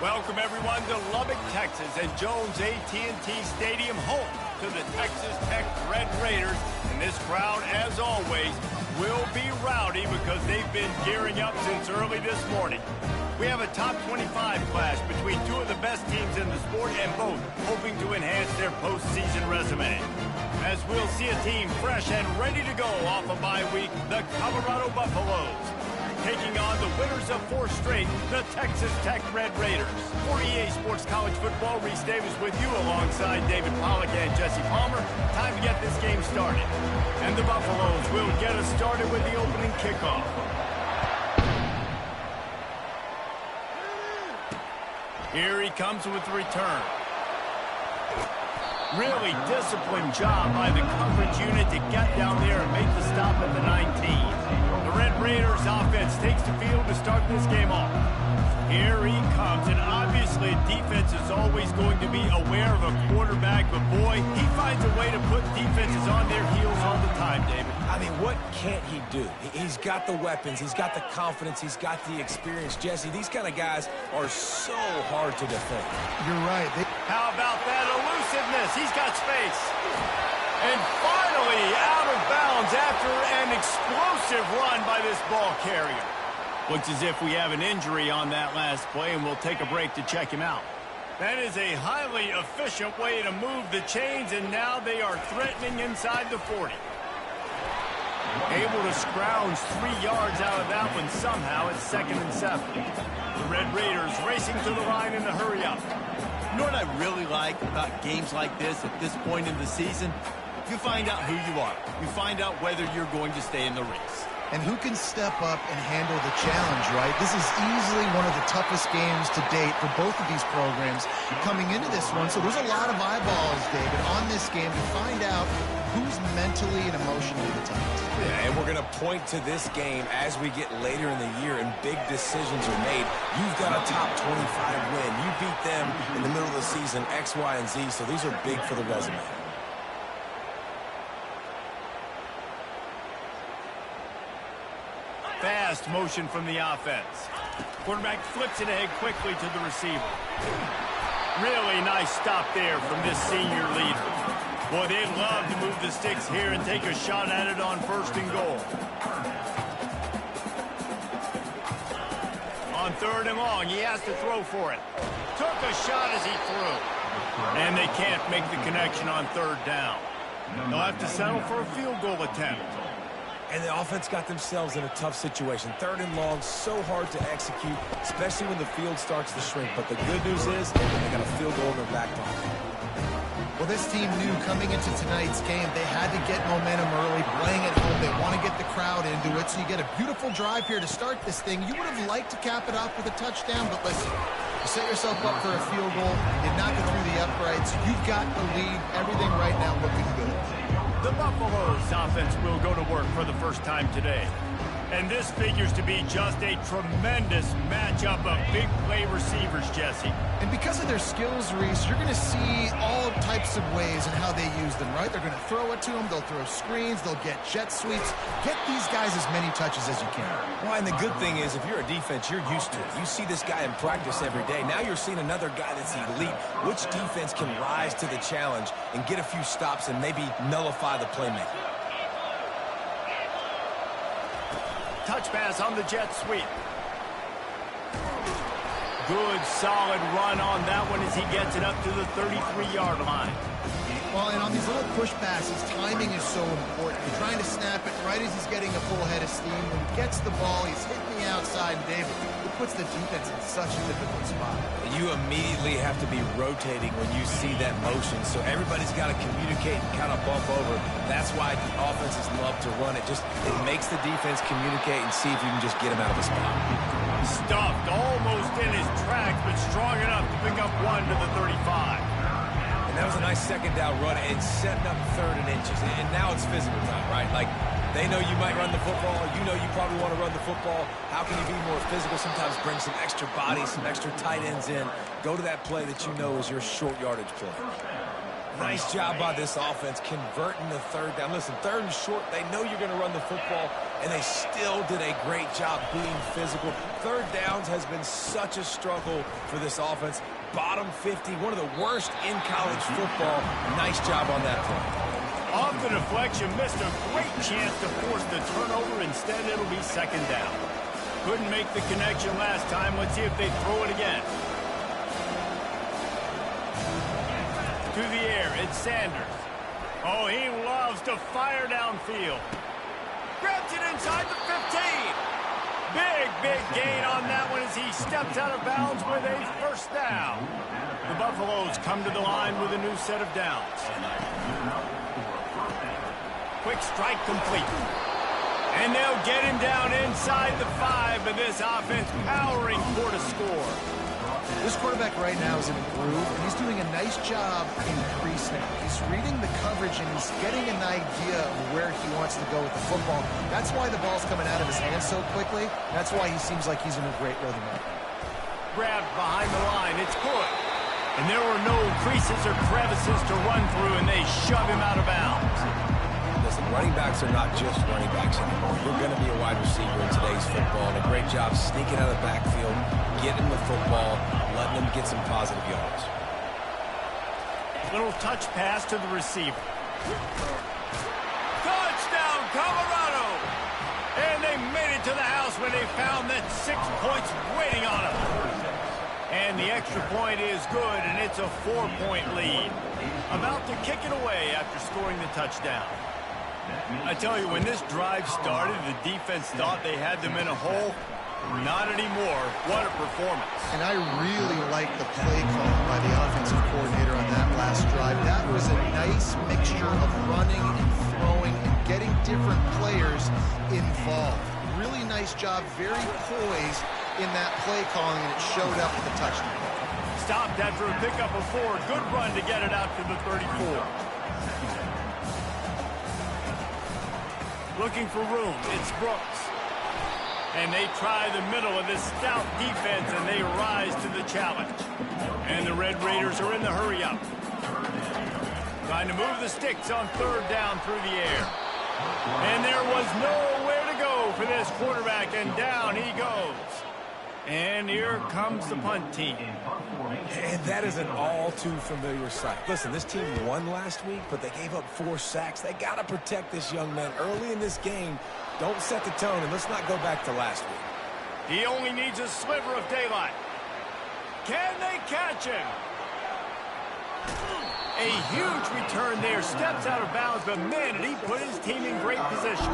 Welcome everyone to Lubbock, Texas, and Jones AT&T Stadium, home to the Texas Tech Red Raiders. And this crowd, as always, will be rowdy because they've been gearing up since early this morning. We have a top 25 clash between two of the best teams in the sport, and both hoping to enhance their postseason resume. As we'll see a team fresh and ready to go off a bye week, the Colorado Buffaloes, taking on the winners of 4 straight, the Texas Tech Red Raiders. For EA Sports College Football, Reese Davis with you alongside David Pollack and Jesse Palmer. Time to get this game started. And the Buffaloes will get us started with the opening kickoff. Here he comes with the return. Really disciplined job by the coverage unit to get down there and make the stop at the 19. The Red Raiders offense takes the field to start this game off. Here he comes, and obviously defense is always going to be aware of a quarterback, but boy, he finds a way to put defenses on their heels all the time, David. I mean, what can't he do? He's got the weapons, he's got the confidence, he's got the experience. Jesse, these kind of guys are so hard to defend. You're right. How about that elusiveness? He's got space. And finally out of bounds after an explosive run by this ball carrier. Looks as if we have an injury on that last play, and we'll take a break to check him out. That is a highly efficient way to move the chains, and now they are threatening inside the 40. Able to scrounge 3 yards out of that one somehow at 2nd and 7. The Red Raiders racing to the line in a hurry up. You know what I really like about games like this at this point in the season? You find out who you are. You find out whether you're going to stay in the race. And who can step up and handle the challenge, right? This is easily one of the toughest games to date for both of these programs coming into this one. So there's a lot of eyeballs, David, on this game to find out who's mentally and emotionally the toughest. Yeah, and we're going to point to this game as we get later in the year and big decisions are made. You've got a top 25 win. You beat them in the middle of the season, X, Y, and Z, so these are big for the resume. Fast motion from the offense. Quarterback flips it ahead quickly to the receiver. Really nice stop there from this senior leader. Boy, they'd love to move the sticks here and take a shot at it on 1st and goal. On 3rd and long, he has to throw for it. Took a shot as he threw. And they can't make the connection on 3rd down. They'll have to settle for a field goal attempt. And the offense got themselves in a tough situation. 3rd and long, so hard to execute, especially when the field starts to shrink. But the good news is they got a field goal in their back pocket. Well, this team knew coming into tonight's game they had to get momentum early, playing at home. They want to get the crowd into it, so you get a beautiful drive here to start this thing. You would have liked to cap it off with a touchdown, but listen, you set yourself up for a field goal, you knock it through the uprights, you've got the lead, everything right now looking good. The Buffaloes offense will go to work for the first time today. And this figures to be just a tremendous matchup of big play receivers, Jesse. And because of their skills, Reese, you're going to see all types of ways in how they use them, right? They're going to throw it to them, they'll throw screens, they'll get jet sweeps. Get these guys as many touches as you can. Well, and the good thing is, if you're a defense, you're used to it. You see this guy in practice every day. Now you're seeing another guy that's elite. Which defense can rise to the challenge and get a few stops and maybe nullify the playmaker? Touch pass on the jet sweep. Good, solid run on that one as he gets it up to the 33-yard line. Well, and on these little push passes, timing is so important. You're trying to snap it right as he's getting a full head of steam. When he gets the ball, he's hitting the outside, and David, it puts the defense in such a difficult spot. You immediately have to be rotating when you see that motion, so everybody's got to communicate and kind of bump over. That's why offenses love to run it. It makes the defense communicate and see if you can just get him out of the spot. Stuffed almost in his tracks, but strong enough to pick up 1 to the 35. And that was a nice 2nd down run and setting up 3rd and inches. And now it's physical time, right? Like, they know you might run the football. You know you probably want to run the football. How can you be more physical? Sometimes bring some extra bodies, some extra tight ends in. Go to that play that you know is your short yardage play. Nice job by this offense converting the third down. Listen, third and short, they know you're going to run the football, and they still did a great job being physical. Third downs has been such a struggle for this offense. Bottom 50, one of the worst in college football. Nice job on that play. Off the deflection, missed a great chance to force the turnover. Instead, it'll be second down. Couldn't make the connection last time. Let's see if they throw it again. To the air, it's Sanders. Oh, he loves to fire downfield. Grabs it inside the 15. Big gain on that one as he steps out of bounds with a first down. The Buffaloes come to the line with a new set of downs. Quick strike complete. And they'll get him down inside the 5, but this offense powering for the score. This quarterback right now is in a groove, and he's doing a nice job in pre-snap. He's reading the coverage, and he's getting an idea of where he wants to go with the football. That's why the ball's coming out of his hands so quickly. That's why he seems like he's in a great rhythm right now. Grabbed behind the line. It's good. And there were no creases or crevices to run through, and they shove him out of bounds. Listen, running backs are not just running backs anymore. You're going to be a wide receiver in today's football, and a great job sneaking out of the backfield, getting the football, letting them get some positive yards. Little touch pass to the receiver. Touchdown, Colorado! And they made it to the house when they found that 6 points waiting on them. And the extra point is good, and it's a 4-point lead. About to kick it away after scoring the touchdown. I tell you, when this drive started, the defense thought they had them in a hole. Not anymore. What a performance. And I really like the play call by the offensive coordinator on that last drive. That was a nice mixture of running and throwing and getting different players involved. Really nice job, very poised in that play calling, and it showed up with the touchdown. Stopped after a pickup of 4. Good run to get it out to the 34. Looking for room. It's Brooks. And they try the middle of this stout defense, and they rise to the challenge. And the Red Raiders are in the hurry-up. Trying to move the sticks on third down through the air. And there was nowhere to go for this quarterback, and down he goes. And here comes the punt team. And that is an all-too-familiar sight. Listen, this team won last week, but they gave up 4 sacks. They got to protect this young man early in this game. Don't set the tone, and let's not go back to last week. He only needs a sliver of daylight. Can they catch him? A huge return there. Steps out of bounds, but man, did he put his team in great position.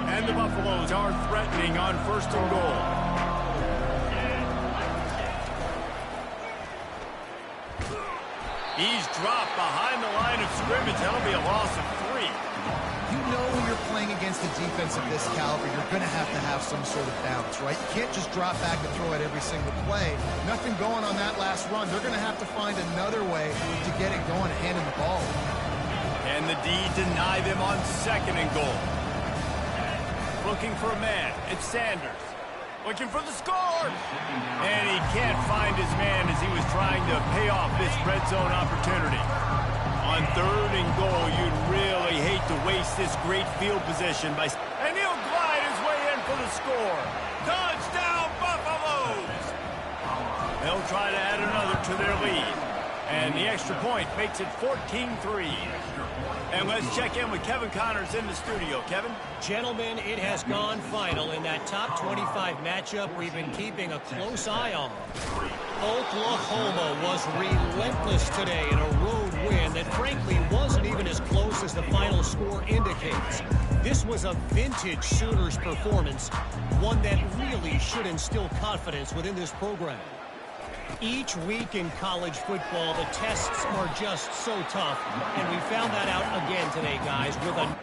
And the Buffaloes are threatening on first and goal. He's dropped behind the line of scrimmage. That'll be a loss of 3. You know when you're playing against a defense of this caliber, you're going to have some sort of balance, right? You can't just drop back and throw it every single play. Nothing going on that last run. They're going to have to find another way to get it going and hand him the ball. And the D deny them on second and goal. Looking for a man. It's Sanders. Looking for the score. And he can't find his man as he was trying to pay off this red zone opportunity. On third and goal, you'd really hate to waste this great field position by... And he'll glide his way in for the score. Touchdown, Buffaloes! They'll try to add another to their lead. And the extra point makes it 14-3. And let's check in with Kevin Connors in the studio. Kevin? Gentlemen, it has gone final in that top 25 matchup we've been keeping a close eye on. Oklahoma was relentless today in a road win that frankly wasn't even as close as the final score indicates. This was a vintage Sooners performance, one that really should instill confidence within this program. Each week in college football, the tests are just so tough, and we found that out again today, guys, with a...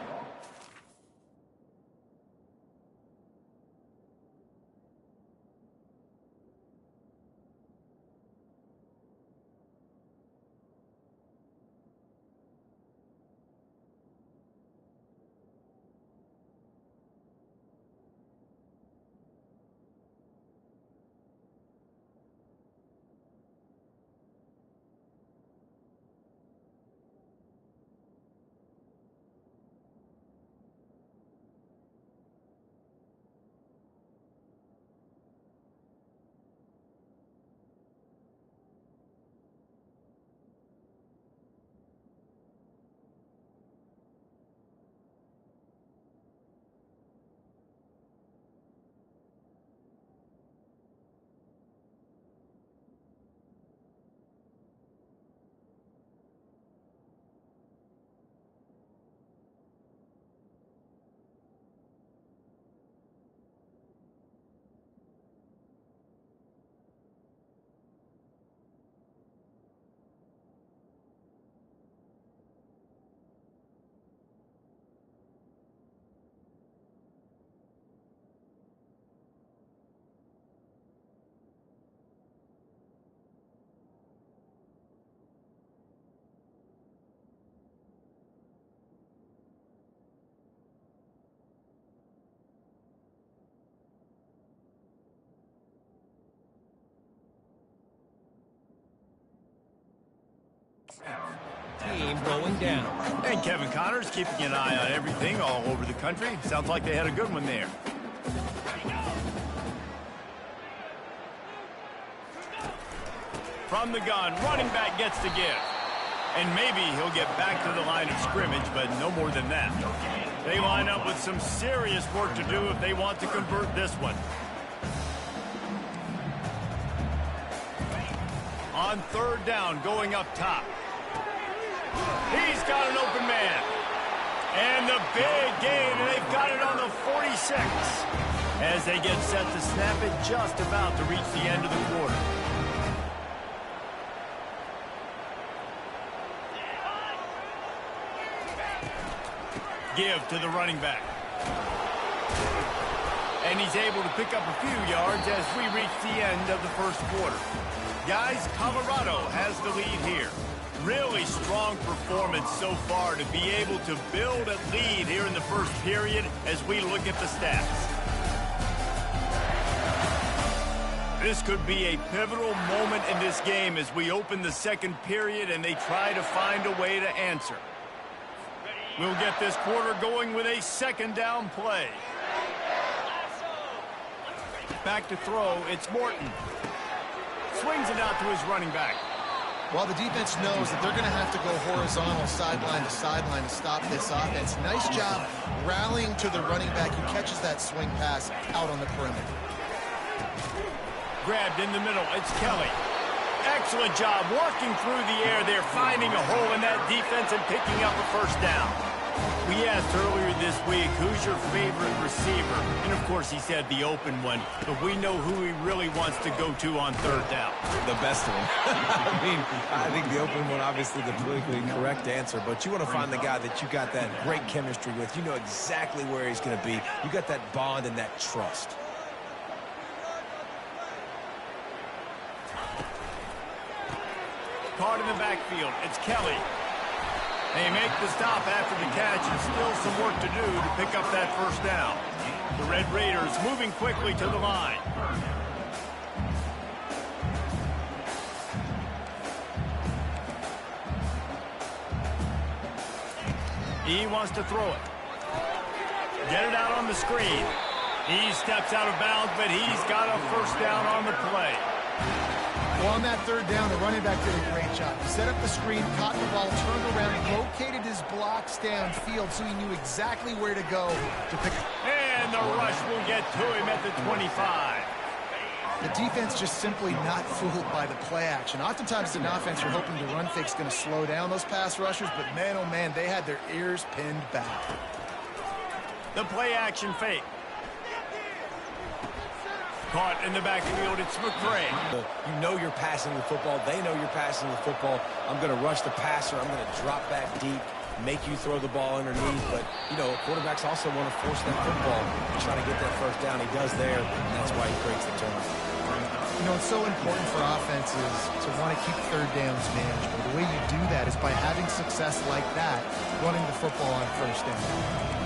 Team going down. And Kevin Connors keeping an eye on everything all over the country. Sounds like they had a good one there. From the gun, running back gets the give. And maybe he'll get back to the line of scrimmage, but no more than that. They line up with some serious work to do if they want to convert this one. On third down, going up top. He's got an open man. And the big gain, and they've got it on the 46. As they get set to snap it, just about to reach the end of the quarter. Give to the running back. And he's able to pick up a few yards as we reach the end of the first quarter. Guys, Colorado has the lead here. Really strong performance so far to be able to build a lead here in the first period as we look at the stats. This could be a pivotal moment in this game as we open the second period and they try to find a way to answer. We'll get this quarter going with a second down play. Back to throw, it's Morton. Swings it out to his running back. Well, the defense knows that they're going to have to go horizontal sideline to stop this offense. Nice job rallying to the running back who catches that swing pass out on the perimeter. Grabbed in the middle, it's Kelly. Excellent job working through the air there, finding a hole in that defense and picking up a first down. We asked earlier this week, who's your favorite receiver? And, of course, he said the open one, but we know who he really wants to go to on third down. The best one. I think the open one, obviously the politically correct answer, but you want to find the guy that you got that great chemistry with. You know exactly where he's going to be. You got that bond and that trust. Caught in the backfield, it's Kelly. They make the stop after the catch and still some work to do to pick up that first down. The Red Raiders moving quickly to the line. He wants to throw it. Get it out on the screen. He steps out of bounds, but he's got a first down on the play. Well, on that third down, the running back did a great job. He set up the screen, caught the ball, turned around, located his blocks downfield so he knew exactly where to go to pick up. And the rush will get to him at the 25. The defense just simply not fooled by the play action. Oftentimes, an offense, you're hoping the run fake's going to slow down those pass rushers, but man, oh man, they had their ears pinned back. The play action fake. Caught in the backfield, it's McCray. You know you're passing the football. They know you're passing the football. I'm going to rush the passer. I'm going to drop back deep, make you throw the ball underneath. But, you know, quarterbacks also want to force that football and try to get that first down. He does there, and that's why he breaks the turnover. You know, it's so important for offenses to want to keep third downs manageable. The way you do that is by having success like that, running the football on first down.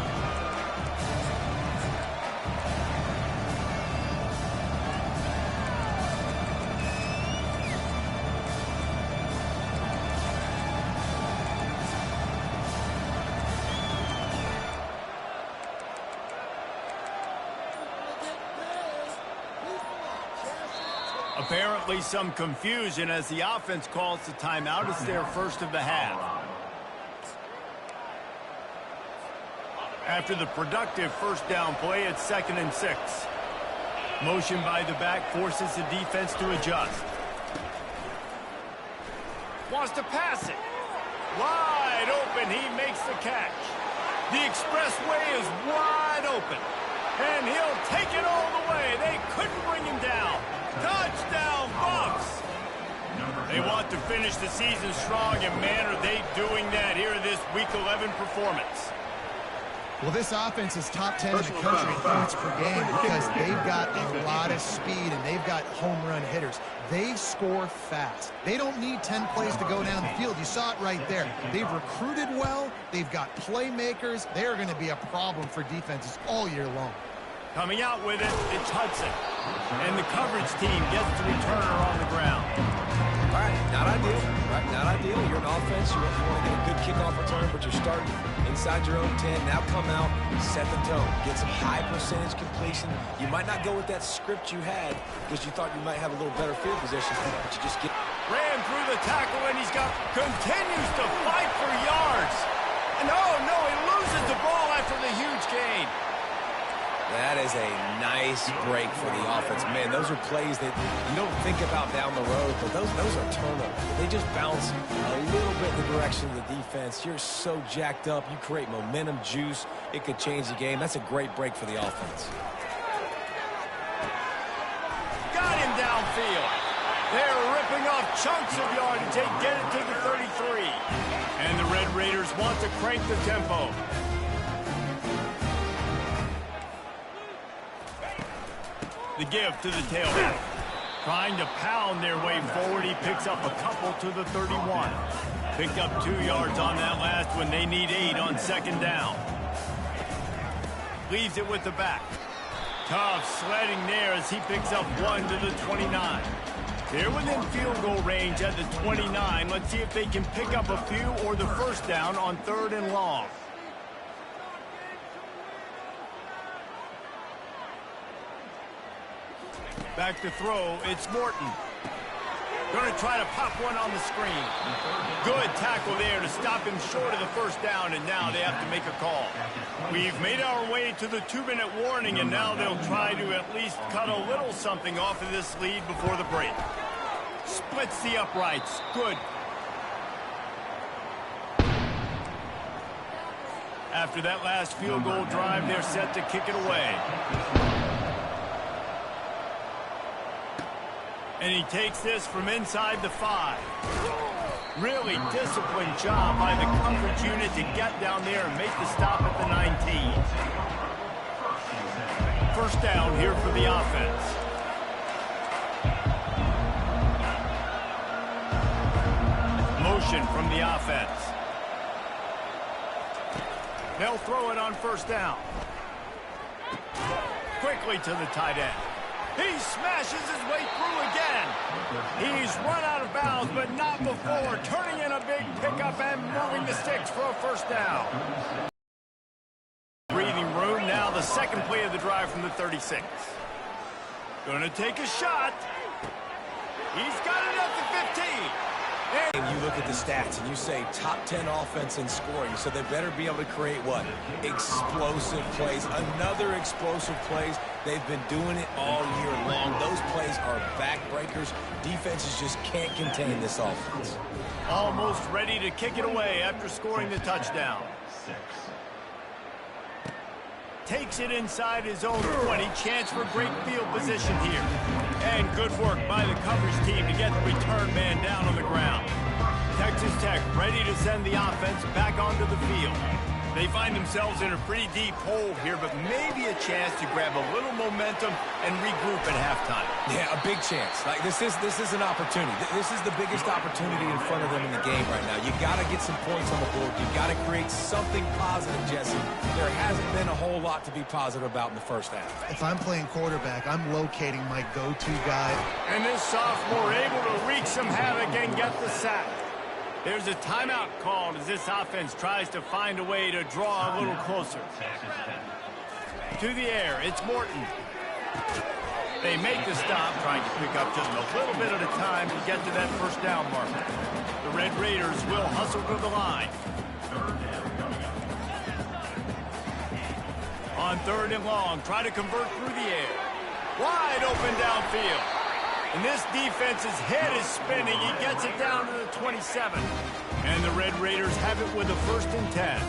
Apparently some confusion as the offense calls the timeout. It's their first of the half. After the productive first down play, it's 2nd and 6. Motion by the back forces the defense to adjust. Wants to pass it. Wide open, he makes the catch. The expressway is wide open. And he'll take it all the way. They couldn't bring him down. Touchdown, Bucs! They want to finish the season strong, and man, are they doing that here in this Week 11 performance. Well, this offense is top 10 in the country in points per game because they've got a lot of speed and they've got home run hitters. They score fast. They don't need 10 plays to go down the field. You saw it right there. They've recruited well. They've got playmakers. They are going to be a problem for defenses all year long. Coming out with it, it's Hudson. And the coverage team gets the returner on the ground. All right, not ideal. Right, not ideal. You're an offense. You want to get a good kickoff return, but you're starting inside your own 10. Now come out, set the tone. Get some high percentage completion. You might not go with that script you had because you thought you might have a little better field position, but you just get... Ran through the tackle, and continues to fight for yards. And oh, no, he loses the ball after the huge gain. That is a nice break for the offense. Man, those are plays that you don't think about down the road, but those are turnovers. They just bounce a little bit in the direction of the defense. You're so jacked up. You create momentum, juice. It could change the game. That's a great break for the offense. Got him downfield. They're ripping off chunks of yardage. They get it to the 33. And the Red Raiders want to crank the tempo. The give to the tailback. Trying to pound their way forward. He picks up a couple to the 31. Picked up 2 yards on that last one. They need 8 on second down. Leaves it with the back. Tough sledding there as he picks up 1 to the 29. They're within field goal range at the 29. Let's see if they can pick up a few or the first down on 3rd and long. Back to throw, it's Morton. Going to try to pop one on the screen. Good tackle there to stop him short of the first down, and now they have to make a call. We've made our way to the 2-minute warning, and now they'll try to at least cut a little something off of this lead before the break. Splits the uprights. Good. After that last field goal drive, they're set to kick it away. And he takes this from inside the 5. Really disciplined job by the coverage unit to get down there and make the stop at the 19. First down here for the offense. Motion from the offense. They'll throw it on first down. Quickly to the tight end. He smashes his way through again. He's run out of bounds, but not before. Turning in a big pickup and moving the sticks for a first down. Breathing room. Now the second play of the drive from the 36. Going to take a shot. He's got it at the 15. And you look at the stats and you say top 10 offense in scoring, so they better be able to create what? Explosive plays. Another explosive plays. They've been doing it all year long. Those plays are backbreakers. Defenses just can't contain this offense. Almost ready to kick it away after scoring the touchdown. Takes it inside his own 20. Chance for great field position here. And good work by the coverage team to get the return man down on the ground. Texas Tech ready to send the offense back onto the field. They find themselves in a pretty deep hole here, but maybe a chance to grab a little momentum and regroup at halftime. Yeah, a big chance. Like this is an opportunity. This is the biggest opportunity in front of them in the game right now. You got to get some points on the board. You got to create something positive, Jesse. There hasn't been a whole lot to be positive about in the first half. If I'm playing quarterback, I'm locating my go-to guy. And this sophomore able to wreak some havoc and get the sack. There's a timeout called as this offense tries to find a way to draw a little closer. To the air, it's Morton. They make the stop, trying to pick up just a little bit at a time to get to that first down marker. The Red Raiders will hustle to the line. On 3rd and long, try to convert through the air. Wide open downfield. And this defense's head is spinning. He gets it down to the 27. And the Red Raiders have it with a 1st and 10.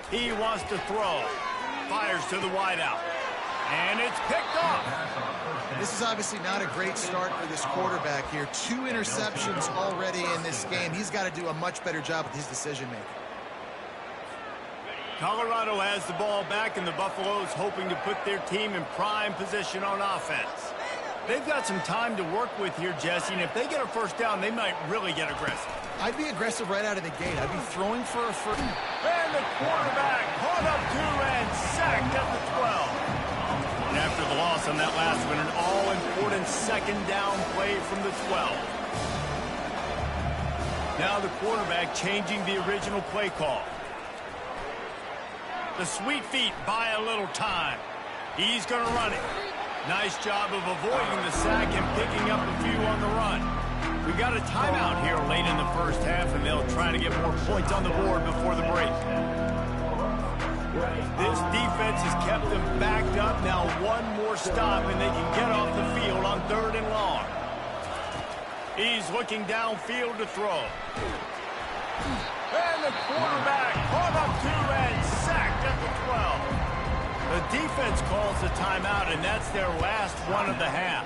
He wants to throw. Fires to the wideout. And it's picked off. This is obviously not a great start for this quarterback here. 2 interceptions already in this game. He's got to do a much better job with his decision-making. Colorado has the ball back, and the Buffaloes hoping to put their team in prime position on offense. They've got some time to work with here, Jesse, and if they get a first down, they might really get aggressive. I'd be aggressive right out of the gate. I'd be throwing for a first. And the quarterback caught up to and sacked at the 12. And after the loss on that last one, an all-important second down play from the 12. Now the quarterback changing the original play call. The sweet feet buy a little time. He's going to run it. Nice job of avoiding the sack and picking up a few on the run. We've got a timeout here late in the first half, and they'll try to get more points on the board before the break. This defense has kept them backed up. Now one more stop, and they can get off the field on 3rd and long. He's looking downfield to throw. And the quarterback caught up to and sacked at the 12. The defense calls the timeout, and that's their last one of the half.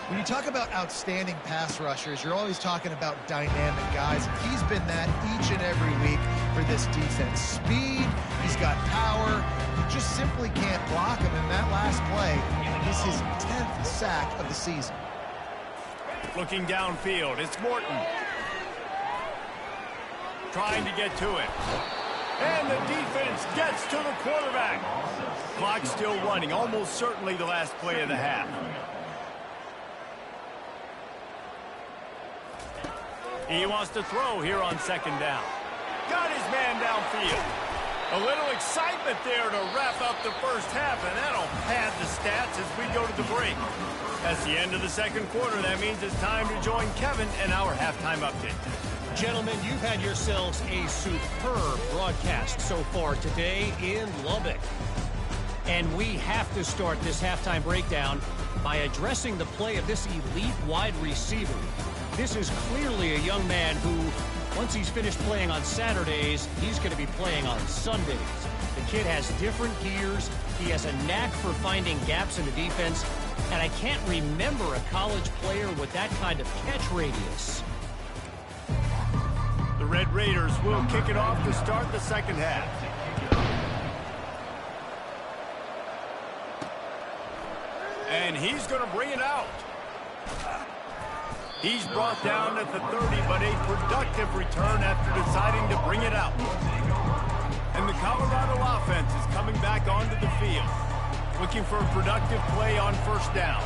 When you talk about outstanding pass rushers, you're always talking about dynamic guys. He's been that each and every week for this defense. Speed, he's got power. You just simply can't block him. And that last play is his 10th sack of the season. Looking downfield, it's Morton. Trying to get to it. And the defense gets to the quarterback. Clock still running, almost certainly the last play of the half. He wants to throw here on 2nd down. Got his man downfield. A little excitement there to wrap up the first half, and that'll pad the stats as we go to the break. That's the end of the 2nd quarter. That means it's time to join Kevin and our halftime update. Gentlemen, you've had yourselves a superb broadcast so far today in Lubbock. And we have to start this halftime breakdown by addressing the play of this elite wide receiver. This is clearly a young man who, once he's finished playing on Saturdays, he's going to be playing on Sundays. The kid has different gears. He has a knack for finding gaps in the defense. And I can't remember a college player with that kind of catch radius. The Red Raiders will kick it off to start the 2nd half. And he's going to bring it out. He's brought down at the 30, but a productive return after deciding to bring it out. And the Colorado offense is coming back onto the field, looking for a productive play on 1st down.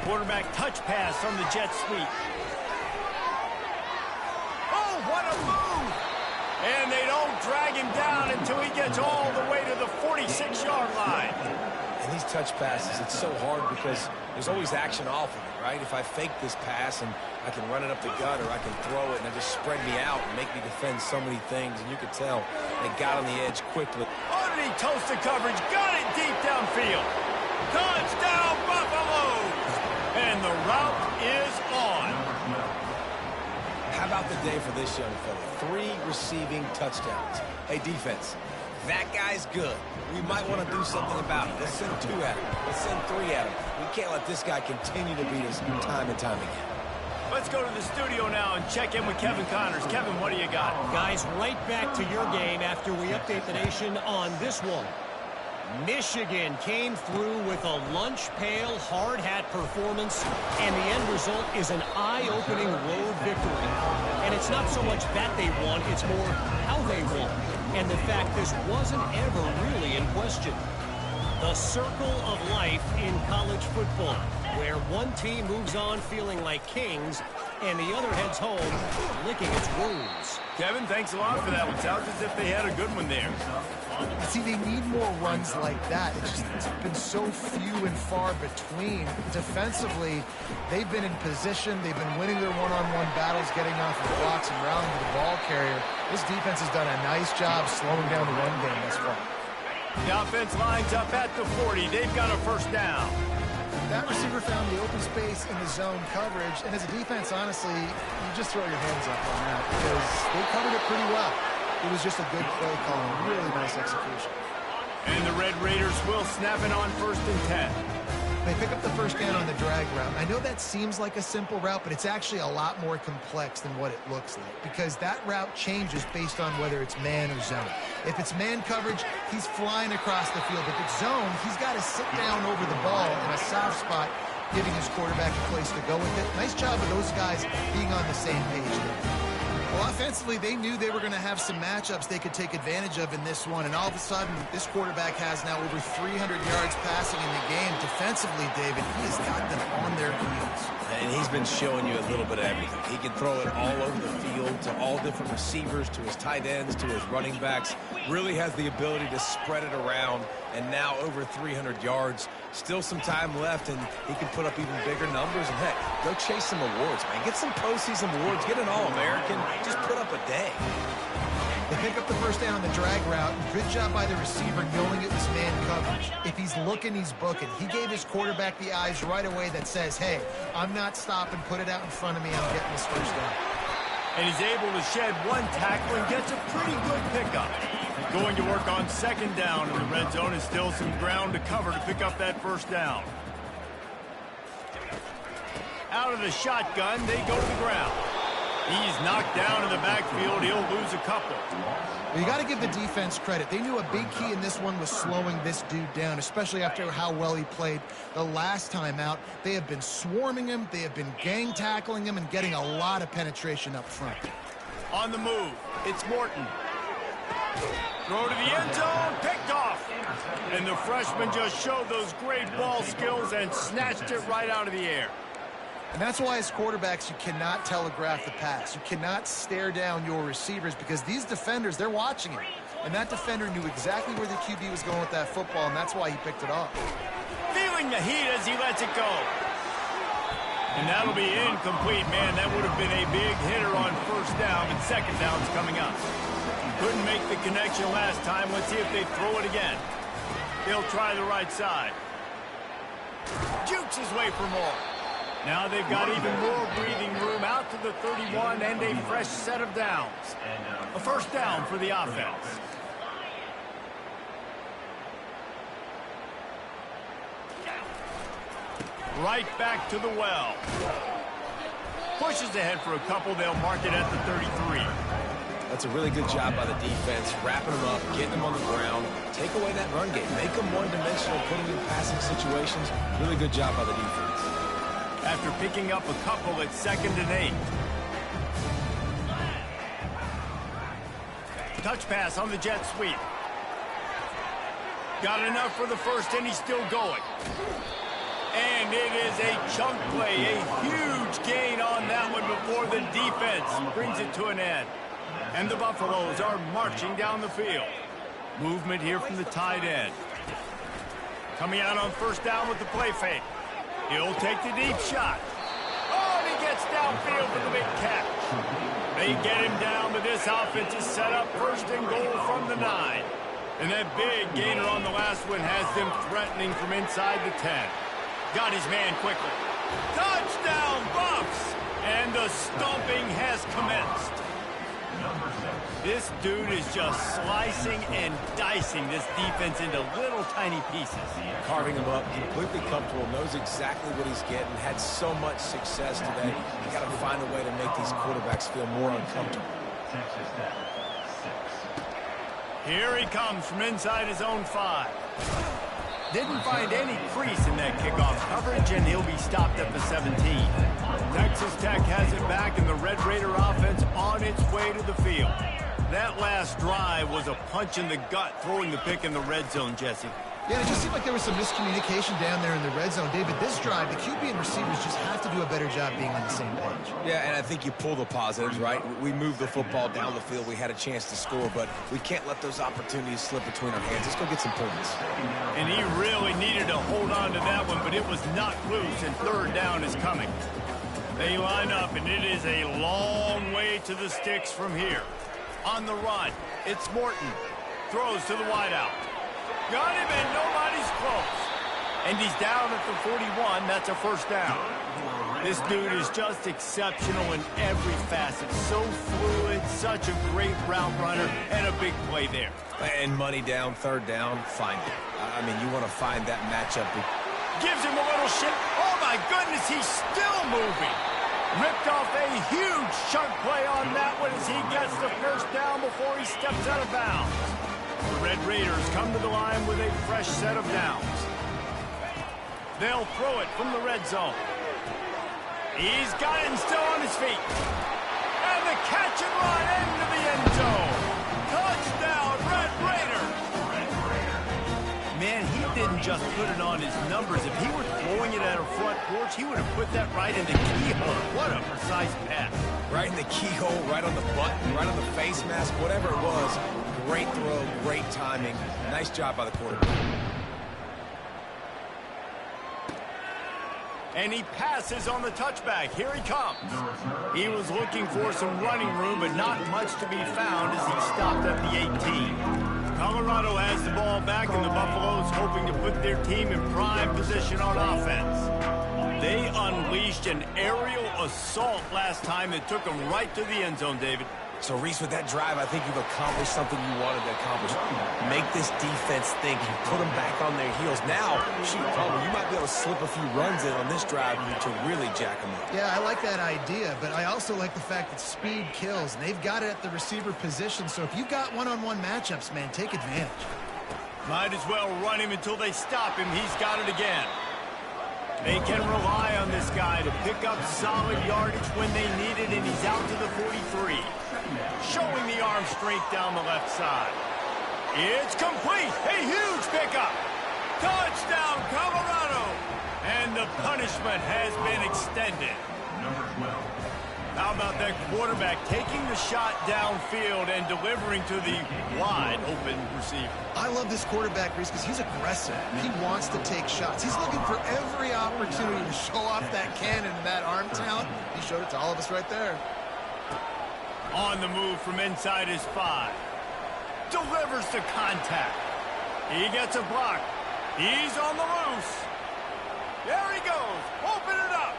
Quarterback touch pass on the jet sweep. Oh, what a move! And they don't drag him down until he gets all the way to the 46-yard line. And these touch passes, it's so hard because there's always action off of it, right? If I fake this pass and I can run it up the gut or I can throw it and it just spread me out and make me defend so many things, and you could tell they got on the edge quickly. Underneath toasted coverage, got it deep downfield. Touchdown, Buffalo! And the route is on. How about the day for this young fella? 3 receiving touchdowns. Hey, defense, that guy's good. We might want to do something about it. Let's send 2 at him. Let's send 3 at him. We can't let this guy continue to beat us time and time again. Let's go to the studio now and check in with Kevin Connors. Kevin, what do you got? Guys, right back to your game after we update the nation on this one. Michigan came through with a lunch pail hard hat performance, and the end result is an eye-opening road victory. And it's not so much that they won, it's more how they won. And the fact this wasn't ever really in question. The circle of life in college football, where one team moves on feeling like kings, and the other heads home licking its wounds. Kevin, thanks a lot for that one. Sounds as if they had a good one there. See, they need more runs like that. It's been so few and far between. Defensively, they've been in position. They've been winning their one-on-one battles, getting off the blocks and rallying to the ball carrier. This defense has done a nice job slowing down the run game this far. The offense lines up at the 40. They've got a 1st down. That receiver found the open space in the zone coverage, and as a defense, honestly, you just throw your hands up on that because they covered it pretty well. It was just a good play call and really nice execution. And the Red Raiders will snap it on 1st and 10. They pick up the 1st down on the drag route. I know that seems like a simple route, but it's actually a lot more complex than what it looks like because that route changes based on whether it's man or zone. If it's man coverage, he's flying across the field. If it's zone, he's got to sit down over the ball in a soft spot, giving his quarterback a place to go with it. Nice job of those guys being on the same page there. Well, offensively, they knew they were going to have some matchups they could take advantage of in this one, and all of a sudden, this quarterback has now over 300 yards passing in the game. Defensively, David, he has got them on their heels. And he's been showing you a little bit of everything. He can throw it all over the field to all different receivers, to his tight ends, to his running backs. Really has the ability to spread it around, and now over 300 yards. Still some time left, and he can put up even bigger numbers. And, heck, go chase some awards, man. Get some postseason awards. Get an All-American. Just put up a day. They pick up the first down on the drag route. Good job by the receiver knowing it was man coverage. If he's looking, he's booking. He gave his quarterback the eyes right away that says, hey, I'm not stopping. Put it out in front of me. I'm getting this first down. And he's able to shed one tackle and gets a pretty good pickup. Going to work on second down in the red zone, and still some ground to cover to pick up that first down. Out of the shotgun, they go to the ground. He's knocked down in the backfield. He'll lose a couple. Well, you got to give the defense credit. They knew a big key in this one was slowing this dude down, especially after how well he played the last time out. They have been swarming him. They have been gang tackling him and getting a lot of penetration up front. On the move, it's Morton. Throw to the end zone, picked off. And the freshman just showed those great ball skills and snatched it right out of the air. And that's why as quarterbacks, you cannot telegraph the pass. You cannot stare down your receivers because these defenders, they're watching it. And that defender knew exactly where the QB was going with that football, and that's why he picked it off. Feeling the heat as he lets it go. And that'll be incomplete, man. That would have been a big hitter on first down, but second down's coming up. Couldn't make the connection last time. Let's see if they throw it again. They'll try the right side. Jukes his way for more. Now they've got even more breathing room out to the 31 and a fresh set of downs. A first down for the offense. Right back to the well. Pushes ahead for a couple. They'll mark it at the 33. That's a really good job by the defense, wrapping them up, getting them on the ground, take away that run game, make them one-dimensional, put them in passing situations. Really good job by the defense. After picking up a couple at 2nd and 8. Touch pass on the jet sweep. Got enough for the first, and he's still going. And it is a chunk play, a huge gain on that one before the defense brings it to an end. And the Buffaloes are marching down the field. Movement here from the tight end. Coming out on first down with the play fake. He'll take the deep shot. Oh, and he gets downfield for the big catch. They get him down, but this offense is set up first and goal from the 9. And that big gainer on the last one has them threatening from inside the 10. Got his man quickly. Touchdown, Buffs! And the stomping has commenced. This dude is just slicing and dicing this defense into little tiny pieces. Carving him up, completely comfortable, knows exactly what he's getting, had so much success today. You got to find a way to make these quarterbacks feel more uncomfortable. Here he comes from inside his own 5. Didn't find any crease in that kickoff coverage, and he'll be stopped at the 17. Texas Tech has it back, and the Red Raider offense on its way to the field. That last drive was a punch in the gut, throwing the pick in the red zone, Jesse. Yeah, it just seemed like there was some miscommunication down there in the red zone. David, this drive, the QB and receivers just have to do a better job being on the same page. Yeah, and I think you pull the positives, right? We moved the football down the field. We had a chance to score, but we can't let those opportunities slip between our hands. Let's go get some points. And he really needed to hold on to that one, but it was knocked loose, and third down is coming. They line up, and it is a long way to the sticks from here. On the run, it's Morton. Throws to the wideout. Got him, and nobody's close. And he's down at the 41. That's a first down. This dude is just exceptional in every facet. So fluid, such a great route runner, and a big play there. And money down, third down, find it. I mean, you want to find that matchup. Gives him a little shit. Oh, my goodness, he's still moving. Ripped off a huge chunk play on that one as he gets the first down before he steps out of bounds. The Red Raiders come to the line with a fresh set of downs. They'll throw it from the red zone. He's got it and still on his feet. And the catch and run. just put it on his numbers. If he were throwing it at a front porch, he would have put that right in the keyhole. What a precise pass. Right in the keyhole, right on the button, right on the face mask, whatever it was. Great throw, great timing. Nice job by the quarterback. And he passes on the touchback. Here he comes. He was looking for some running room, but not much to be found as he stopped at the 18. Colorado has the ball back, and the Buffaloes hoping to put their team in prime position on offense. They unleashed an aerial assault last time that took them right to the end zone, David. So, Reese, with that drive, I think you've accomplished something you wanted to accomplish. Make this defense think. You put them back on their heels. Now, shoot, you might be able to slip a few runs in on this drive to really jack them up. Yeah, I like that idea, but I also like the fact that speed kills, and they've got it at the receiver position. So if you've got one-on-one matchups, man, take advantage. Might as well run him until they stop him. He's got it again. They can rely on this guy to pick up solid yardage when they need it, and he's out to the 43. Showing the arm strength down the left side. It's complete. A huge pickup. Touchdown, Colorado. And the punishment has been extended. Number 12. How about that quarterback taking the shot downfield and delivering to the wide open receiver? I love this quarterback, Reese, because he's aggressive. He wants to take shots. He's looking for every opportunity to show off that cannon and that arm talent. He showed it to all of us right there. On the move from inside his 5. Delivers to contact. He gets a block. He's on the loose. There he goes. Open it up.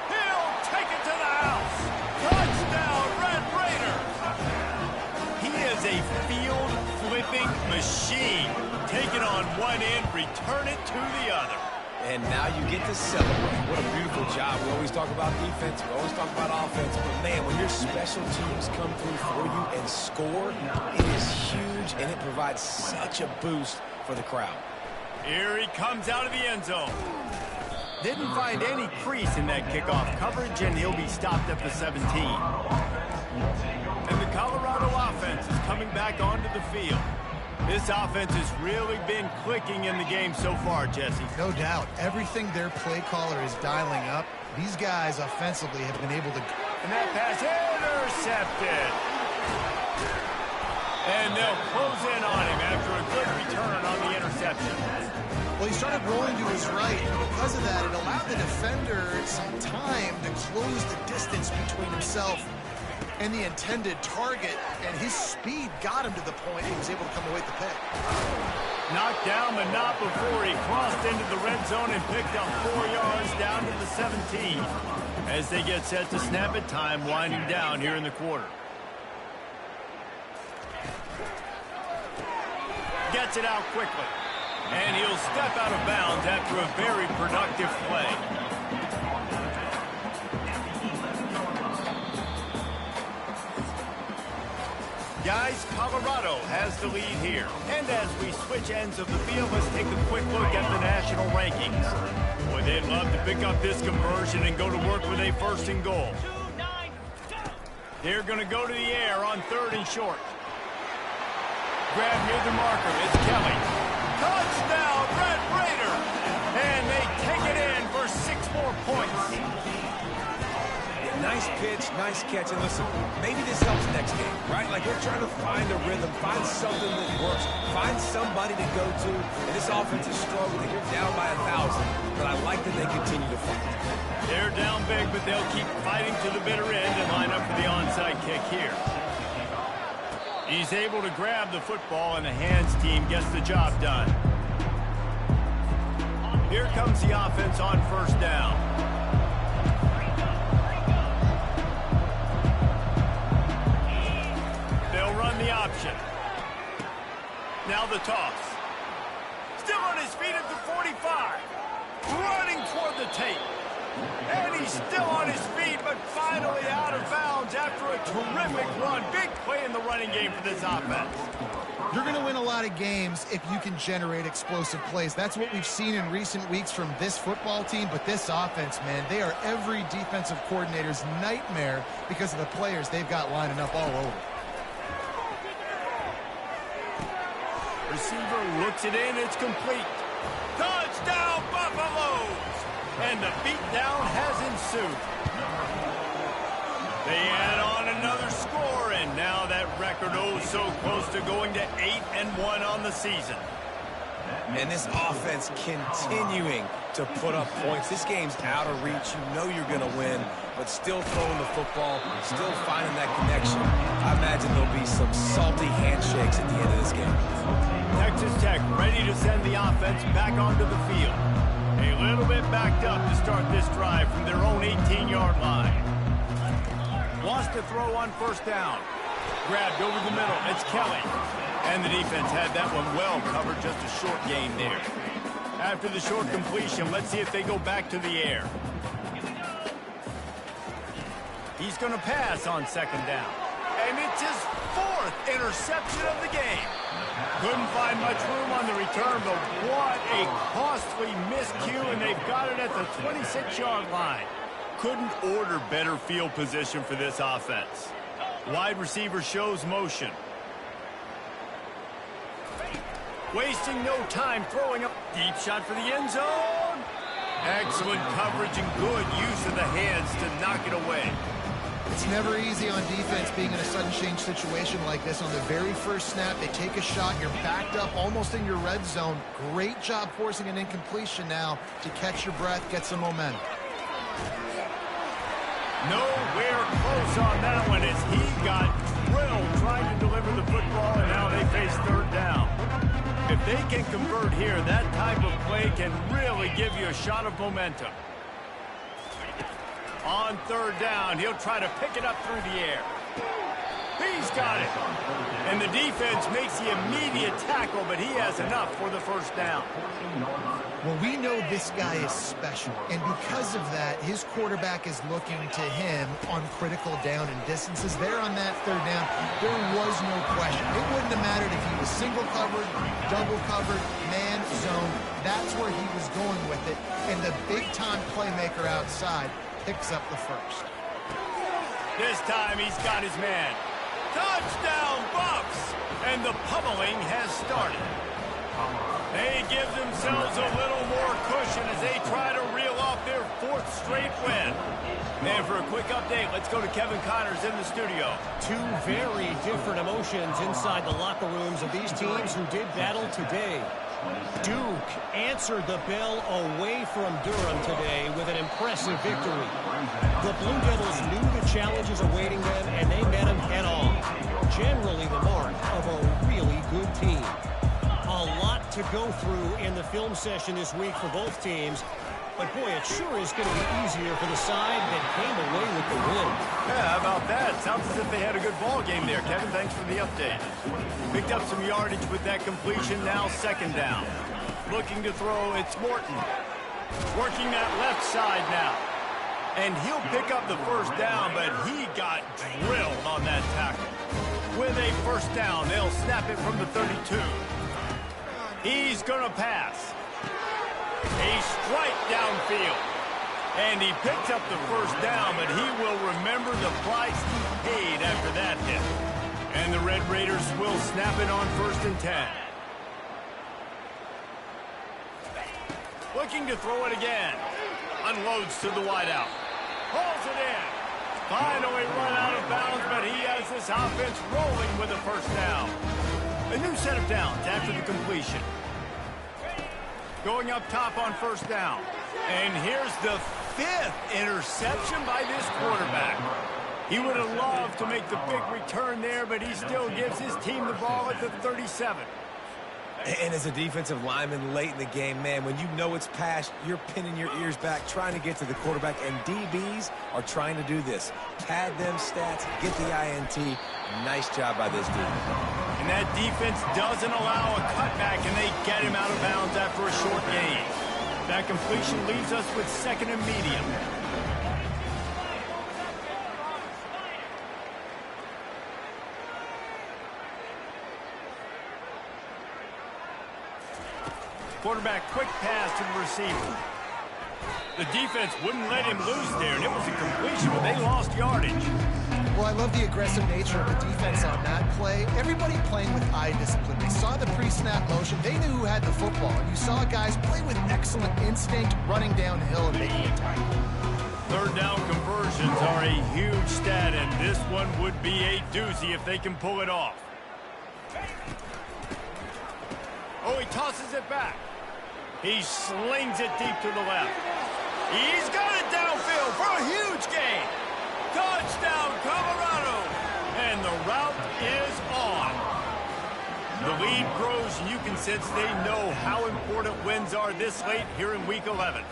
He'll take it to the house. Touchdown, Red Raiders. He is a field-flipping machine. Take it on one end, return it to the other. And now you get to celebrate. What a beautiful job. We always talk about defense. We always talk about offense. But, man, when your special teams come through for you and score, it is huge, and it provides such a boost for the crowd. Here he comes out of the end zone. Didn't find any crease in that kickoff coverage, and he'll be stopped at the 17. And the Colorado offense is coming back onto the field. This offense has really been clicking in the game so far, Jesse. No doubt. Everything their play caller is dialing up, these guys offensively have been able to... And that pass intercepted. And they'll close in on him after a good return on the interception. Well, he started rolling to his right, and because of that, it allowed the defender some time to close the distance between himself and the intended target, and his speed got him to the point he was able to come away with the pick. Knocked down, but not before he crossed into the red zone and picked up 4 yards down to the 17. As they get set to snap it, time winding down here in the quarter. Gets it out quickly. And he'll step out of bounds after a very productive play. Guys, Colorado has the lead here. And as we switch ends of the field, let's take a quick look at the national rankings. Boy, they'd love to pick up this conversion and go to work with a 1st and goal. They're going to go to the air on 3rd and short. Grab near the marker. It's Kelly. Touchdown, Red Raiders! And they take it in for 6 more points. Nice pitch, nice catch. And listen, maybe this helps next game, right? Like we're trying to find a rhythm, find something that works, find somebody to go to. And this offense is struggling. You're down by 1,000, but I like that they continue to fight. They're down big, but they'll keep fighting to the bitter end and line up for the onside kick here. He's able to grab the football, and the hands team gets the job done. Here comes the offense on 1st down. They'll run the option. Now the toss. Still on his feet at the 45. Running toward the tape. And he's still on his feet, but finally out of bounds after a terrific run. Big play in the running game for this offense. You're going to win a lot of games if you can generate explosive plays. That's what we've seen in recent weeks from this football team, but this offense, man, they are every defensive coordinator's nightmare because of the players they've got lining up all over. Receiver looks it in, it's complete. and the beatdown has ensued. They add on another score, and now that record oh so close to going to 8-1 on the season. And this offense continuing to put up points. This game's out of reach. You know you're going to win, but still throwing the football, still finding that connection. I imagine there'll be some salty handshakes at the end of this game. Texas Tech ready to send the offense back onto the field. A little bit backed up to start this drive from their own 18-yard line. Wants to throw on first down. Grabbed over the middle. It's Kelly. And the defense had that one well covered, just a short gain there. After the short completion, let's see if they go back to the air. He's going to pass on second down. And it's his fourth interception of the game. Couldn't find much room on the return, but what a costly miscue, and they've got it at the 26-yard line. Couldn't order better field position for this offense. Wide receiver shows motion. Wasting no time, throwing up deep shot for the end zone. Excellent coverage and good use of the hands to knock it away. It's never easy on defense being in a sudden change situation like this. On the very first snap, they take a shot. You're backed up almost in your red zone. Great job forcing an incompletion now to catch your breath, get some momentum. Nowhere close on that one as he got drilled trying to deliver the football, and now they face third down. If they can convert here, that type of play can really give you a shot of momentum. On third down, he'll try to pick it up through the air. He's got it. And the defense makes the immediate tackle, but he has enough for the first down. Well, we know this guy is special, and because of that, his quarterback is looking to him on critical down and distances. There on that third down, there was no question. It wouldn't have mattered if he was single covered, double covered, man, zone. That's where he was going with it, and the big-time playmaker outside picks up the first. This time he's got his man. Touchdown, Buffs! And the pummeling has started. They give themselves a little more cushion as they try to reel off their fourth straight win. And for a quick update, let's go to Kevin Connors in the studio. Two very different emotions inside the locker rooms of these teams who did battle today. Duke answered the bell away from Durham today with an impressive victory. The Blue Devils knew the challenges awaiting them, and they met them head-on. Generally the mark of a really good team. A lot to go through in the film session this week for both teams. But, boy, it sure is going to be easier for the side that came away with the win. Yeah, how about that? Sounds as if they had a good ball game there. Kevin, thanks for the update. Picked up some yardage with that completion. Now second down. Looking to throw, it's Morton. Working that left side now. And he'll pick up the first down, but he got drilled on that tackle. With a first down, they'll snap it from the 32. He's going to pass. A strike downfield. And he picks up the first down, but he will remember the price he paid after that hit. And the Red Raiders will snap it on 1st and 10. Looking to throw it again. Unloads to the wideout. Pulls it in. Finally run out of bounds, but he has this offense rolling with a first down. A new set of downs after the completion. Going up top on first down. And here's the 5th interception by this quarterback. He would have loved to make the big return there, but he still gives his team the ball at the 37. And as a defensive lineman late in the game, man, when you know it's past, you're pinning your ears back, trying to get to the quarterback, and DBs are trying to do this. Pad them stats, get the INT. Nice job by this dude. And that defense doesn't allow a cutback, and they get him out of bounds after a short gain. That completion leaves us with 2nd and medium. Quarterback quick pass to the receiver. The defense wouldn't let him loose there, and it was a completion, but they lost yardage. Well, I love the aggressive nature of the defense on that play. Everybody playing with eye discipline. They saw the pre-snap motion. They knew who had the football. And you saw guys play with excellent instinct, running downhill and making a tackle. Third down conversions are a huge stat, and this one would be a doozy if they can pull it off. Oh, he tosses it back. He slings it deep to the left. He's got it downfield for a huge gain. Touchdown, Colorado. And the route is on. The lead grows, and you can sense they know how important wins are this late here in Week 11.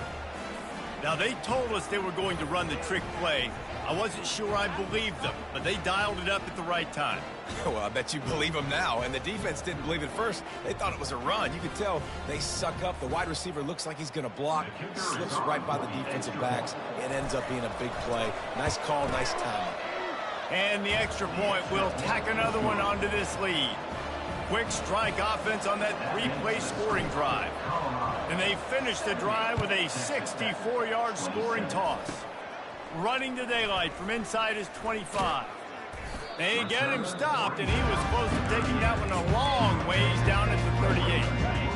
Now, they told us they were going to run the trick play. I wasn't sure I believed them, but they dialed it up at the right time. Well, I bet you believe them now. And the defense didn't believe it first. They thought it was a run. You could tell they suck up. The wide receiver looks like he's going to block. Slips right by the defensive backs. It ends up being a big play. Nice call, nice timing. And the extra point will tack another one onto this lead. Quick strike offense on that three-play scoring drive. And they finish the drive with a 64-yard scoring toss. Running to daylight from inside his 25. They get him stopped, and he was close to taking that one a long ways down at the 38.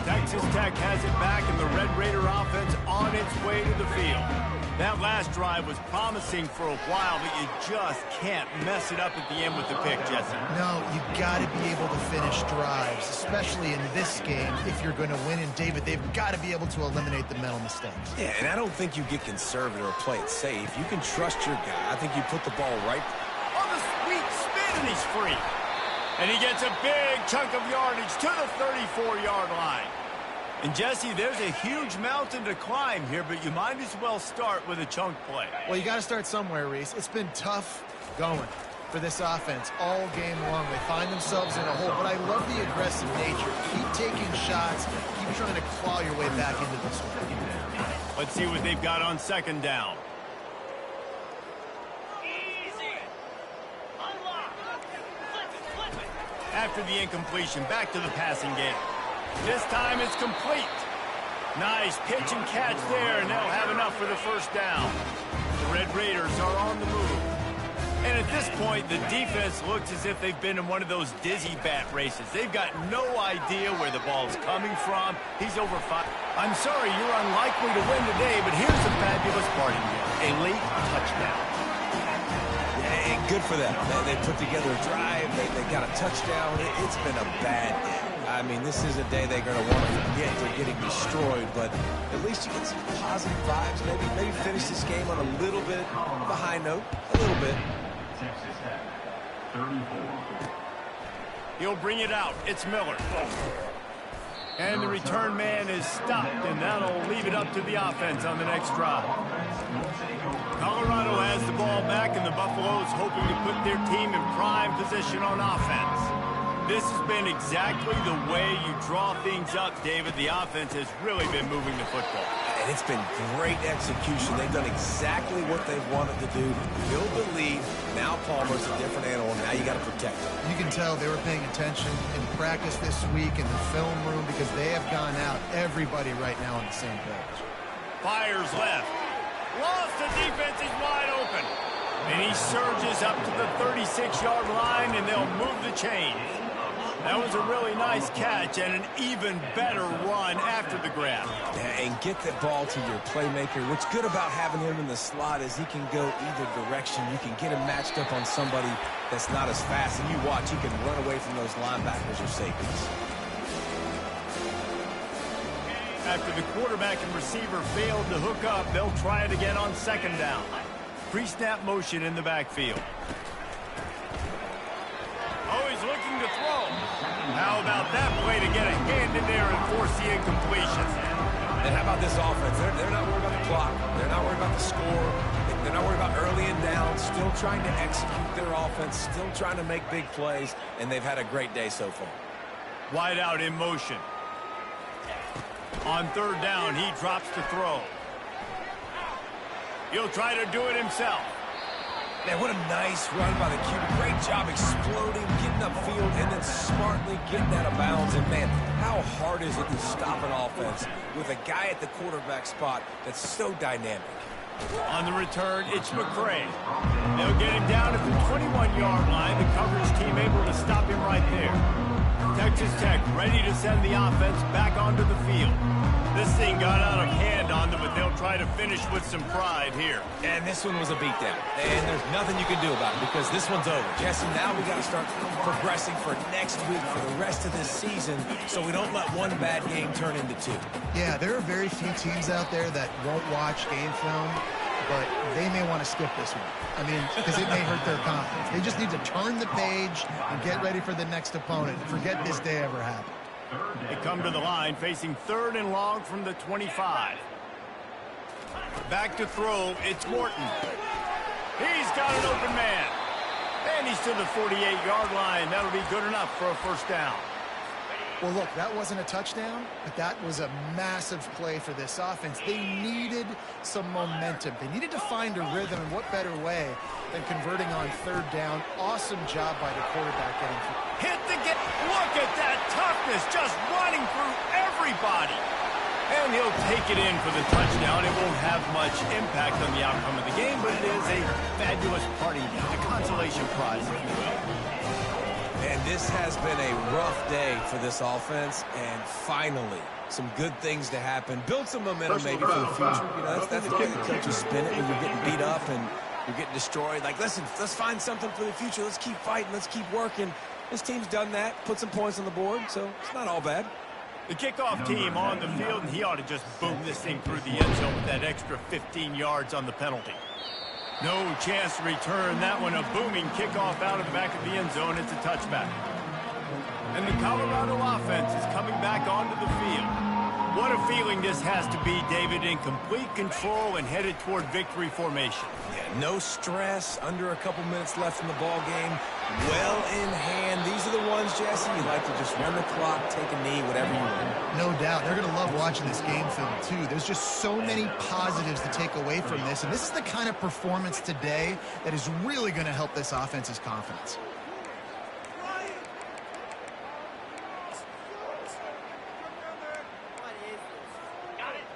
Texas Tech has it back, and the Red Raider offense on its way to the field. That last drive was promising for a while, but you just can't mess it up at the end with the pick, Jesse. No, you got to be able to finish drives, especially in this game if you're going to win. And, David, they've got to be able to eliminate the mental mistakes. Yeah, and I don't think you get conservative or play it safe. You can trust your guy. I think you put the ball right on the sweet spin, and he's free. And he gets a big chunk of yardage to the 34-yard line. And, Jesse, there's a huge mountain to climb here, but you might as well start with a chunk play. Well, you got to start somewhere, Reese. It's been tough going for this offense all game long. They find themselves in a hole, but I love the aggressive nature. Keep taking shots. Keep trying to claw your way back into this one. Let's see what they've got on second down. After the incompletion, back to the passing game. This time it's complete. Nice pitch and catch there, and they'll have enough for the first down. The Red Raiders are on the move. And at this point, the defense looks as if they've been in one of those dizzy bat races. They've got no idea where the ball's coming from. He's over 5. I'm sorry, you're unlikely to win today, but here's the fabulous part of you. A late touchdown. Yeah, good for them. They put together a drive. They got a touchdown. It's been a bad day. I mean, this is a day they're going to want to forget. They're getting destroyed, but at least you get some positive vibes. Maybe finish this game on a little bit of a high note. A little bit. He'll bring it out. It's Miller. And the return man is stopped, and that'll leave it up to the offense on the next drive. Colorado has the ball back, and the Buffaloes hoping to put their team in prime position on offense. This has been exactly the way you draw things up, David. The offense has really been moving the football. And it's been great execution. They've done exactly what they've wanted to do. Build the lead. Now Palmer's a different animal. Now you got to protect him. You can tell they were paying attention in practice this week in the film room because they have gone out, everybody right now on the same page. Fires left. Lost, the defense is wide open. And he surges up to the 36-yard line, and they'll move the chains. That was a really nice catch and an even better run after the grab. Yeah, and get the ball to your playmaker. What's good about having him in the slot is he can go either direction. You can get him matched up on somebody that's not as fast. And you watch, he can run away from those linebackers or safeties. After the quarterback and receiver failed to hook up, they'll try it again on second down. Pre-snap motion in the backfield. Oh, he's looking to throw. How about that play to get a hand in there and force the incompletion? And how about this offense? They're not worried about the clock. They're not worried about the score. They're not worried about early and down. Still trying to execute their offense. Still trying to make big plays. And they've had a great day so far. Wide out in motion. On third down, he drops to throw. He'll try to do it himself. Man, what a nice run by the QB. Great job exploding, getting upfield, and then smartly getting out of bounds. And, man, how hard is it to stop an offense with a guy at the quarterback spot that's so dynamic? On the return, it's McCray. They'll get him down at the 21-yard line. The coverage team able to stop him right there. Texas Tech ready to send the offense back onto the field. This thing got out of hand on them, but they'll try to finish with some pride here. And this one was a beatdown. And there's nothing you can do about it because this one's over. Jesse, now we got to start progressing for next week, for the rest of this season, so we don't let one bad game turn into two. Yeah, there are very few teams out there that won't watch game film, but they may want to skip this one. I mean, because it may hurt their confidence. They just need to turn the page and get ready for the next opponent. Forget this day ever happened. They come to the line facing 3rd and long from the 25. Back to throw, it's Morton. He's got an open man. And he's to the 48-yard line. That'll be good enough for a first down. Well, look, that wasn't a touchdown, but that was a massive play for this offense. They needed some momentum. They needed to find a rhythm, and what better way than converting on 3rd down. Awesome job by the quarterback getting through. Hit the get. Look at that toughness, just running through everybody. And he'll take it in for the touchdown. It won't have much impact on the outcome of the game, but it is a fabulous party, a consolation prize, if you will. And this has been a rough day for this offense, and finally, some good things to happen. Build some momentum maybe for the future. You know, that's the way the coaches spin it when you're getting beat up and you're getting destroyed. Like, listen, let's find something for the future. Let's keep fighting. Let's keep working. This team's done that, put some points on the board, so it's not all bad. The kickoff team on the field, and he ought to just boom this thing through the end zone with that extra 15 yards on the penalty. No chance to return that one. A booming kickoff out of the back of the end zone. It's a touchback. And the Colorado offense is coming back onto the field. What a feeling this has to be, David, in complete control and headed toward victory formation. Yeah, no stress, under a couple minutes left in the ball game, well in hand. These are the ones, Jesse, you like to just run the clock, take a knee, whatever you want. No doubt. They're going to love watching this game film, too. There's just so many positives to take away from this, and this is the kind of performance today that is really going to help this offense's confidence.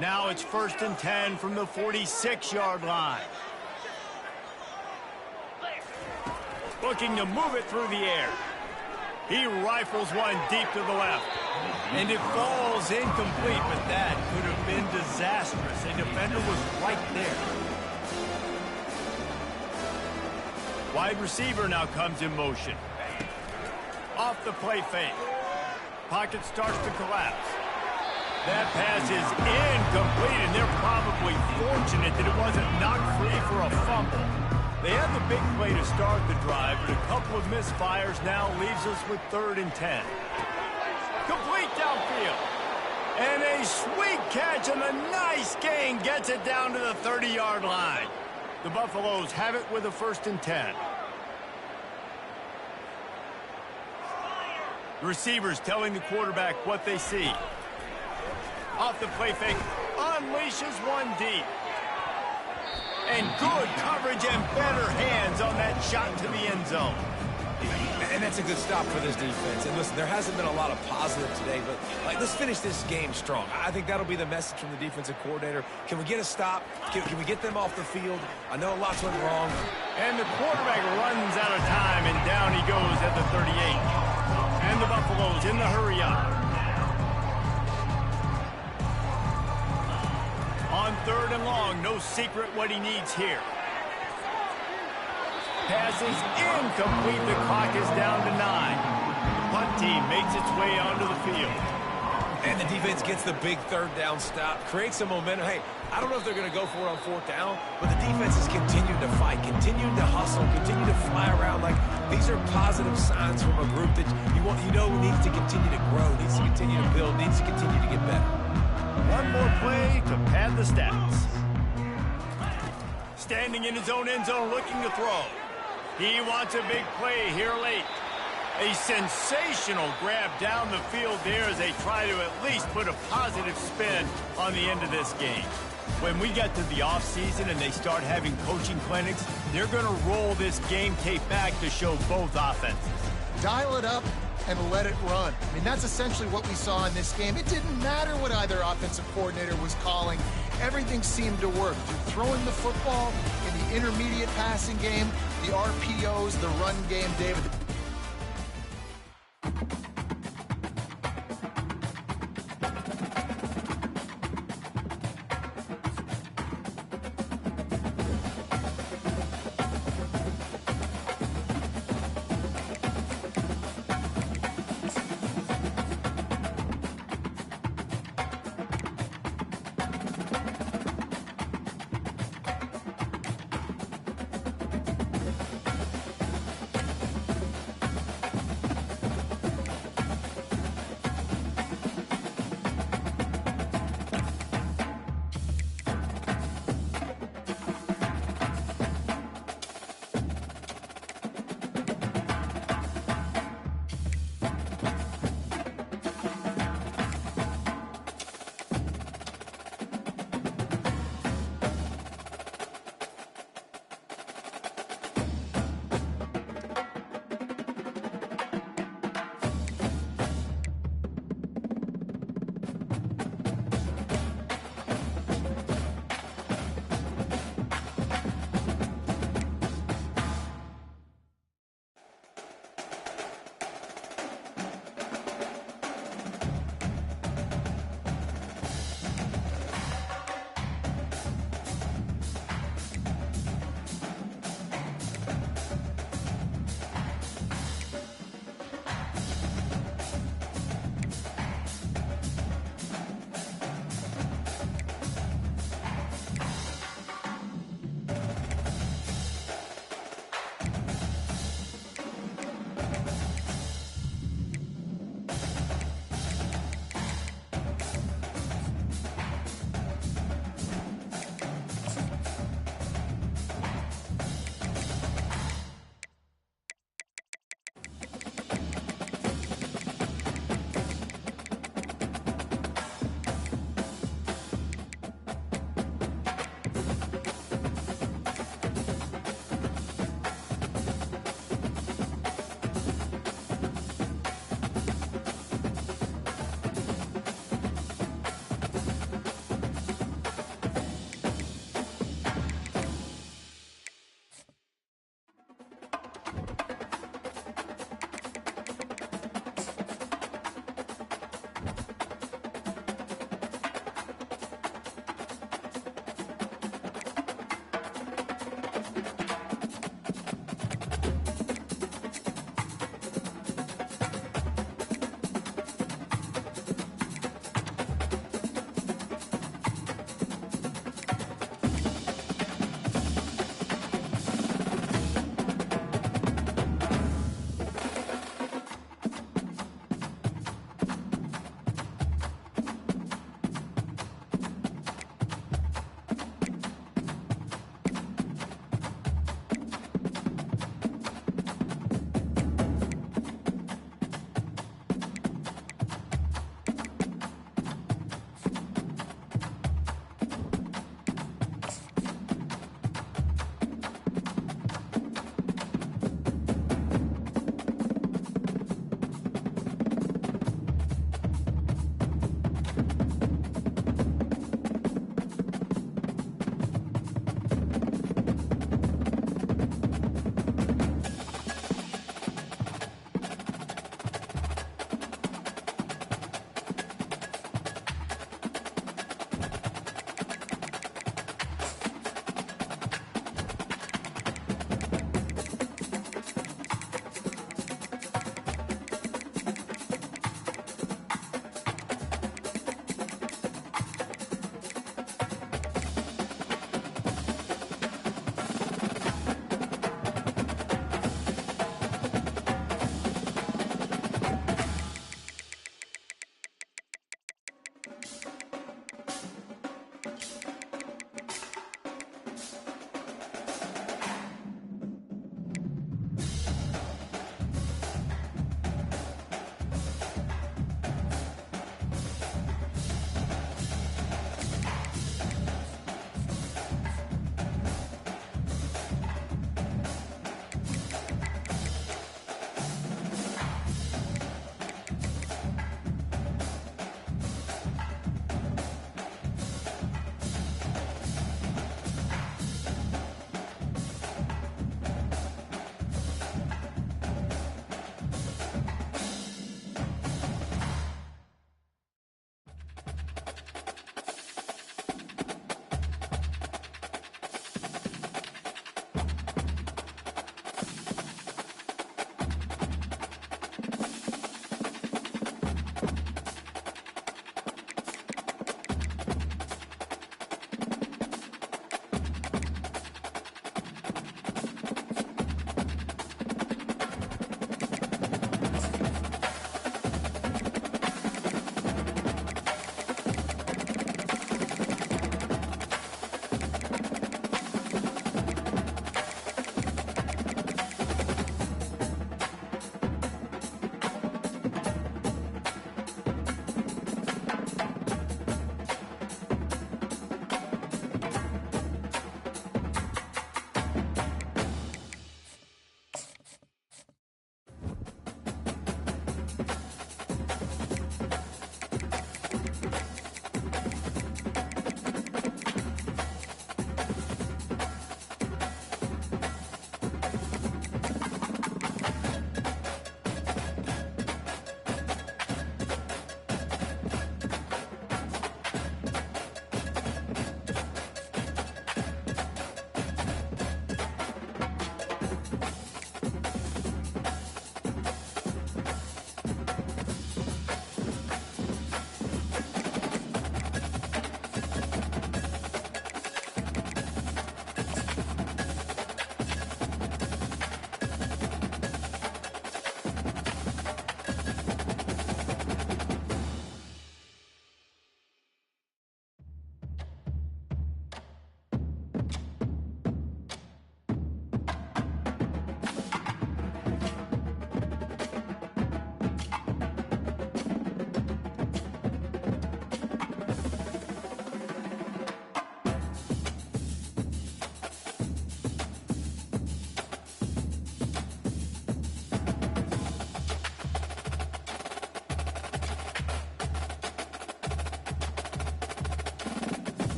Now it's 1st and 10 from the 46-yard line. Looking to move it through the air. He rifles one deep to the left. And it falls incomplete, but that could have been disastrous. A defender was right there. Wide receiver now comes in motion. Off the play fake. Pocket starts to collapse. That pass is incomplete, and they're probably fortunate that it wasn't knocked free for a fumble. They had the big play to start the drive, but a couple of misfires now leaves us with 3rd and 10. Complete downfield. And a sweet catch and a nice gain gets it down to the 30-yard line. The Buffaloes have it with a 1st and 10. The receivers telling the quarterback what they see. Off the play fake, unleashes one deep. And good coverage and better hands on that shot to the end zone. And that's a good stop for this defense. And listen, there hasn't been a lot of positive today, but let's finish this game strong. I think that'll be the message from the defensive coordinator. Can we get a stop? Can we get them off the field? I know lots went wrong. And the quarterback runs out of time, and down he goes at the 38. And the Buffaloes in the hurry up. On 3rd and long, no secret what he needs here. Pass is incomplete. The clock is down to 9. Punt team makes its way onto the field. And the defense gets the big 3rd down stop, creates some momentum. Hey, I don't know if they're going to go for it on 4th down, but the defense is continuing to fight, continuing to hustle, continue to fly around. Like, these are positive signs from a group that you know needs to continue to grow, needs to continue to build, needs to continue to get better. One more play to pad the stats. Standing in his own end zone looking to throw. He wants a big play here late. A sensational grab down the field there as they try to at least put a positive spin on the end of this game. When we get to the offseason and they start having coaching clinics, they're going to roll this game tape back to show both offenses. Dial it up and let it run. I mean, that's essentially what we saw in this game. It didn't matter what either offensive coordinator was calling. everything seemed to work. Throwing the football in the intermediate passing game, the RPOs, the run game, David.